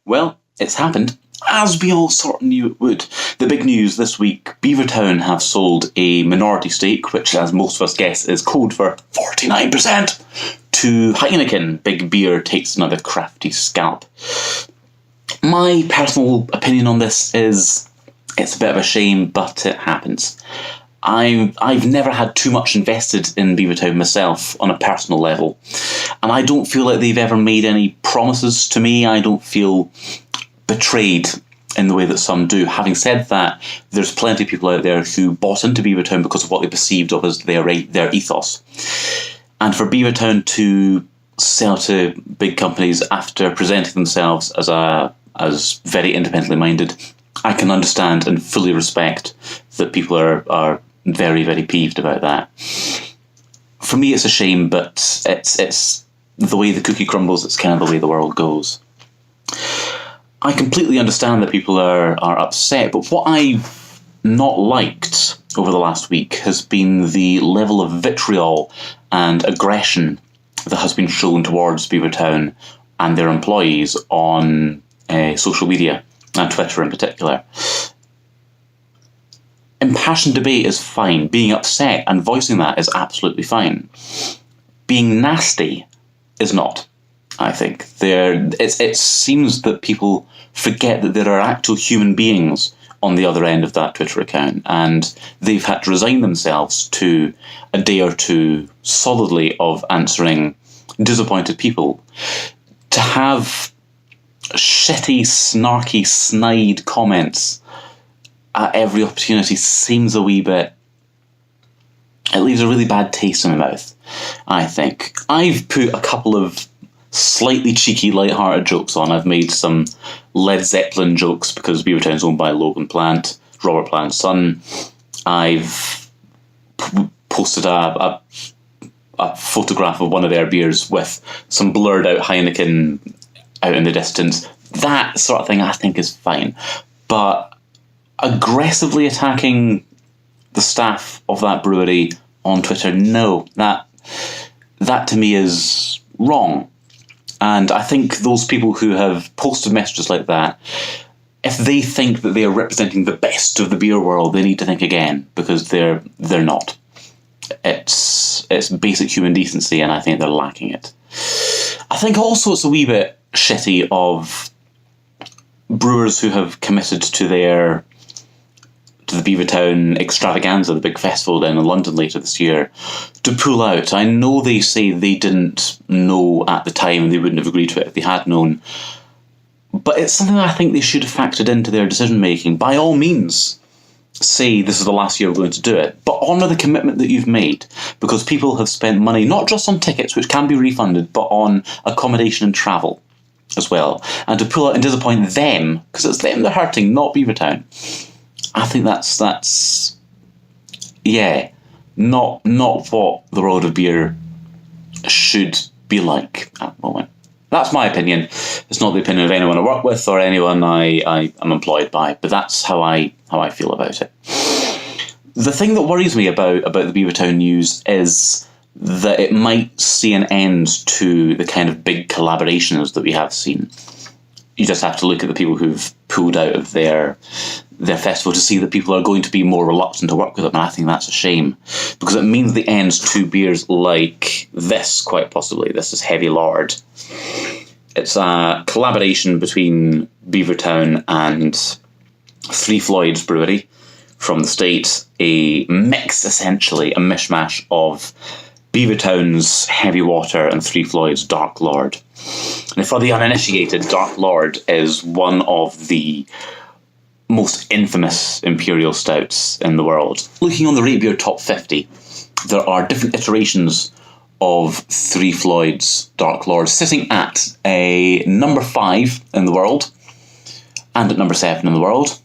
Well, it's happened, as we all sort of knew it would. The big news this week, Beavertown have sold a minority stake, which as most of us guess is code for 49%, to Heineken. Big beer takes another crafty scalp. My personal opinion on this is it's a bit of a shame, but it happens. I've never had too much invested in Beavertown myself on a personal level, and I don't feel like they've ever made any promises to me. I don't feel betrayed in the way that some do. Having said that, there's plenty of people out there who bought into Beavertown because of what they perceived of as their ethos. And for Beavertown to sell to big companies after presenting themselves as very independently minded, I can understand and fully respect that people are very, very peeved about that. For me, it's a shame, but it's the way the cookie crumbles. It's kind of the way the world goes. I completely understand that people are upset, but what I've not liked over the last week has been the level of vitriol and aggression that has been shown towards Beavertown and their employees on social media, and Twitter in particular. Impassioned debate is fine. Being upset and voicing that is absolutely fine. Being nasty is not, I think. It seems that people forget that there are actual human beings on the other end of that Twitter account, and they've had to resign themselves to a day or two solidly of answering disappointed people. To have shitty, snarky, snide comments at every opportunity seems a wee bit... It leaves a really bad taste in my mouth, I think. I've put a couple of slightly cheeky, light-hearted jokes on. I've made some Led Zeppelin jokes because Beavertown's owned by Logan Plant, Robert Plant's son. I've posted a photograph of one of their beers with some blurred-out Heineken out in the distance. That sort of thing I think is fine. But aggressively attacking the staff of that brewery on Twitter, no. That to me is wrong. And I think those people who have posted messages like that, if they think that they are representing the best of the beer world, they need to think again, because they're not. It's basic human decency, and I think they're lacking it. I think also it's a wee bit shitty of brewers who have committed to the Beavertown extravaganza, the big festival down in London later this year, to pull out. I know they say they didn't know at the time and they wouldn't have agreed to it if they had known, but it's something that I think they should have factored into their decision making. By all means, say this is the last year we're going to do it, but honour the commitment that you've made, because people have spent money not just on tickets, which can be refunded, but on accommodation and travel as well. And to pull out and disappoint them, because it's them they're hurting, not Beavertown, I think that's not what the world of beer should be like at the moment. That's my opinion. It's not the opinion of anyone I work with or anyone I am employed by, but that's how I feel about it. The thing that worries me about the Beavertown news is that it might see an end to the kind of big collaborations that we have seen. You just have to look at the people who've pulled out of their festival to see that people are going to be more reluctant to work with them, and I think that's a shame, because it means the end to beers like this, quite possibly. This is Heavy Lord. It's a collaboration between Beavertown and Three Floyds brewery from the States, a mix, essentially, a mishmash of Beavertown's Heavy Water and Three Floyds Dark Lord. And for the uninitiated, Dark Lord is one of the most infamous imperial stouts in the world. Looking on the Rate Beer Top 50, there are different iterations of Three Floyds Dark Lord, sitting at a number 5 in the world, and at number 7 in the world,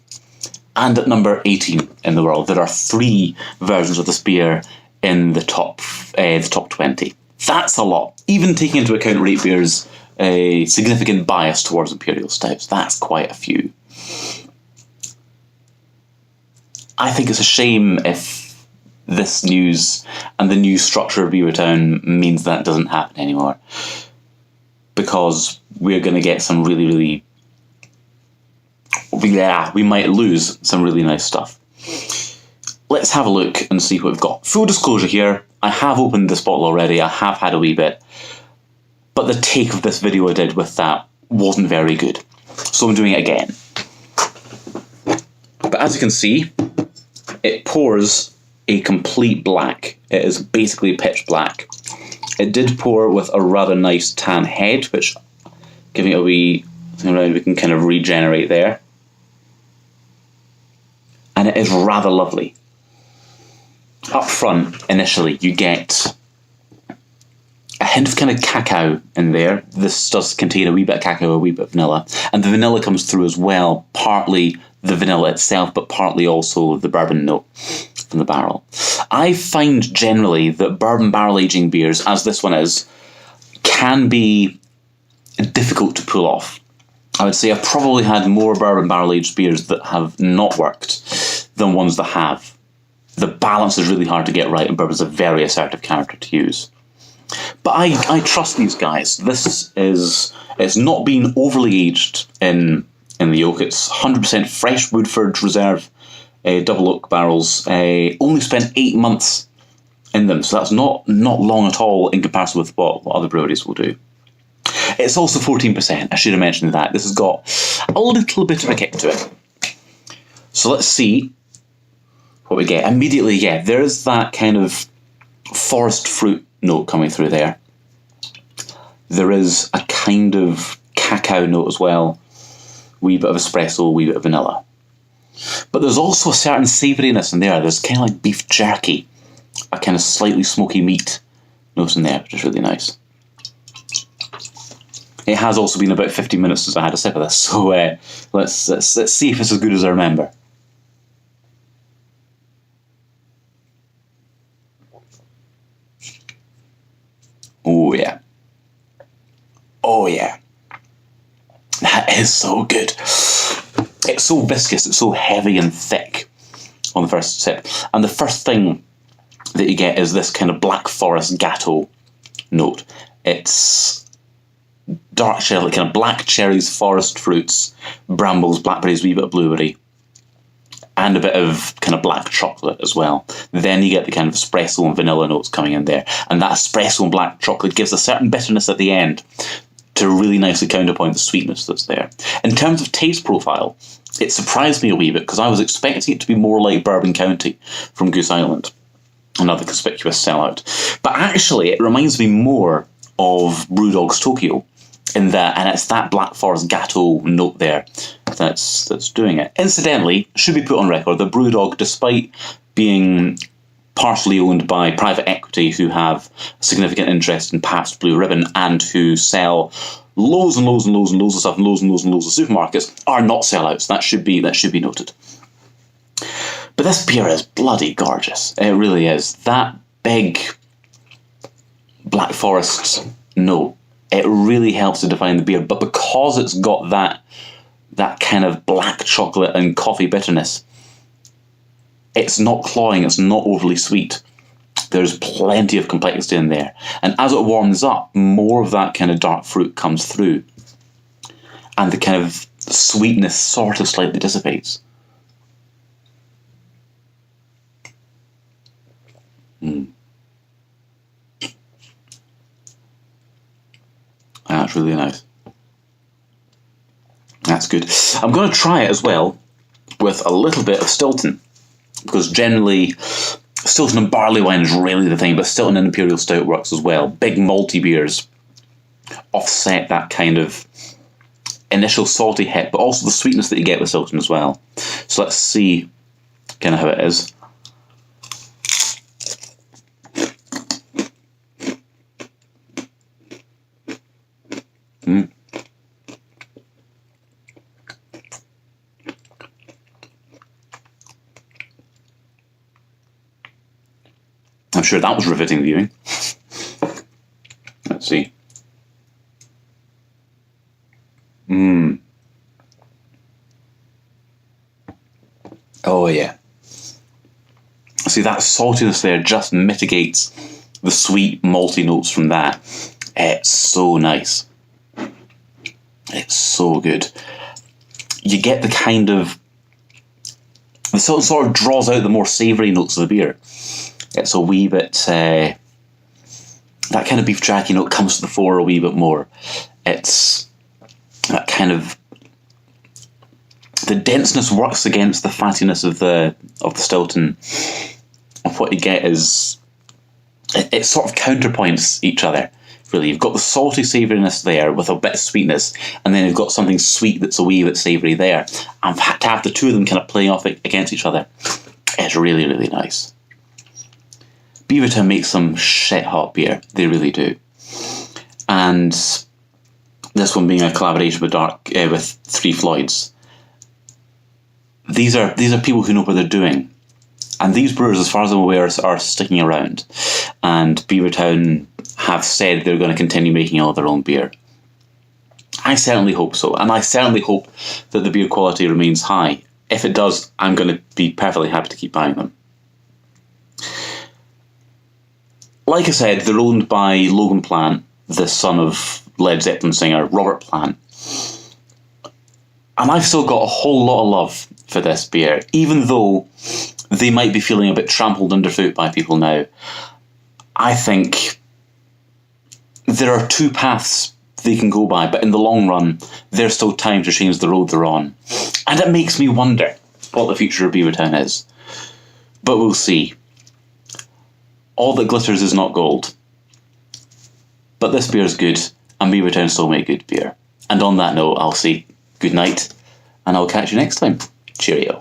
and at number 18 in the world. There are 3 versions of this beer in the top 20. That's a lot. Even taking into account Rate Beer's significant bias towards imperial stouts, that's quite a few. I think it's a shame if this news and the new structure of Beavertown means that doesn't happen anymore, because we're going to get some really, really yeah, we might lose some really nice stuff. Let's have a look and see what we've got. Full disclosure here, I have opened this bottle already, I have had a wee bit, but the take of this video I did with that wasn't very good. So I'm doing it again. But as you can see, it pours a complete black. It is basically pitch black. It did pour with a rather nice tan head, which, giving it a wee thing around, we can kind of regenerate there. And it is rather lovely. Up front, initially, you get a hint of kind of cacao in there. This does contain a wee bit of cacao, a wee bit of vanilla. And the vanilla comes through as well, partly the vanilla itself, but partly also the bourbon note from the barrel. I find generally that bourbon barrel aging beers, as this one is, can be difficult to pull off. I would say I've probably had more bourbon barrel aged beers that have not worked than ones that have. The balance is really hard to get right, and bourbon's a very assertive character to use. But I trust these guys. This is, it's not been overly aged in the oak. It's 100% fresh Woodford Reserve double oak barrels. Only spent 8 months in them, so that's not long at all in comparison with what other breweries will do. It's also 14%, I should have mentioned that. This has got a little bit of a kick to it. So let's see what we get. Immediately, yeah, there is that kind of forest fruit note coming through there. There is a kind of cacao note as well. Wee bit of espresso, wee bit of vanilla. But there's also a certain savouriness in there. There's kind of like beef jerky, a kind of slightly smoky meat note in there, which is really nice. It has also been about 50 minutes since I had a sip of this, so let's see if it's as good as I remember. Oh yeah. Oh yeah. That is so good. It's so viscous, it's so heavy and thick on the first sip. And the first thing that you get is this kind of black forest gatto note. It's dark cherry, kind of black cherries, forest fruits, brambles, blackberries, wee bit of blueberry, and a bit of kind of black chocolate as well. Then you get the kind of espresso and vanilla notes coming in there. And that espresso and black chocolate gives a certain bitterness at the end to really nicely counterpoint the sweetness that's there. In terms of taste profile, it surprised me a wee bit because I was expecting it to be more like Bourbon County from Goose Island, another conspicuous sellout. But actually, it reminds me more of Brewdog's Tokyo in that, and it's that Black Forest Gatto note there that's doing it. Incidentally, should be put on record that Brewdog, despite being partially owned by private equity who have a significant interest in Pabst Blue Ribbon and who sell loads and loads and loads and loads of stuff and loads and loads and loads of supermarkets, are not sellouts. That should be noted. But this beer is bloody gorgeous. It really is. That big Black Forest note, it really helps to define the beer. But because it's got that kind of black chocolate and coffee bitterness, it's not cloying, it's not overly sweet. There's plenty of complexity in there. And as it warms up, more of that kind of dark fruit comes through. And the kind of sweetness sort of slightly dissipates. That's really nice. That's good. I'm going to try it as well with a little bit of Stilton, because generally Stilton and barley wine is really the thing, but Stilton and Imperial Stout works as well. Big malty beers offset that kind of initial salty hit, but also the sweetness that you get with Stilton as well. So let's see kind of how it is. I'm sure that was riveting viewing. Let's see. Oh yeah. See, that saltiness there just mitigates the sweet malty notes from that. It's so nice. It's so good. you get the kind of, it sort of draws out the more savoury notes of the beer. It's a wee bit, that kind of beef jerky note comes to the fore a wee bit more. It's that kind of, the denseness works against the fattiness of the Stilton. And what you get is, it sort of counterpoints each other, really. You've got the salty savouriness there with a bit of sweetness, and then you've got something sweet that's a wee bit savoury there. And to have the two of them kind of playing off against each other, it's really, really nice. Beavertown makes some shit hot beer. They really do. And this one being a collaboration with Three Floyds. These are people who know what they're doing. And these brewers, as far as I'm aware, are sticking around. And Beavertown have said they're going to continue making all their own beer. I certainly hope so. And I certainly hope that the beer quality remains high. If it does, I'm going to be perfectly happy to keep buying them. Like I said, they're owned by Logan Plant, the son of Led Zeppelin singer Robert Plant. And I've still got a whole lot of love for this beer, even though they might be feeling a bit trampled underfoot by people now. I think there are two paths they can go by, but in the long run, there's still time to change the road they're on. And it makes me wonder what the future of Beavertown is. But we'll see. All that glitters is not gold. But this beer's good, and Beavertown still make good beer. And on that note, I'll say good night, and I'll catch you next time. Cheerio.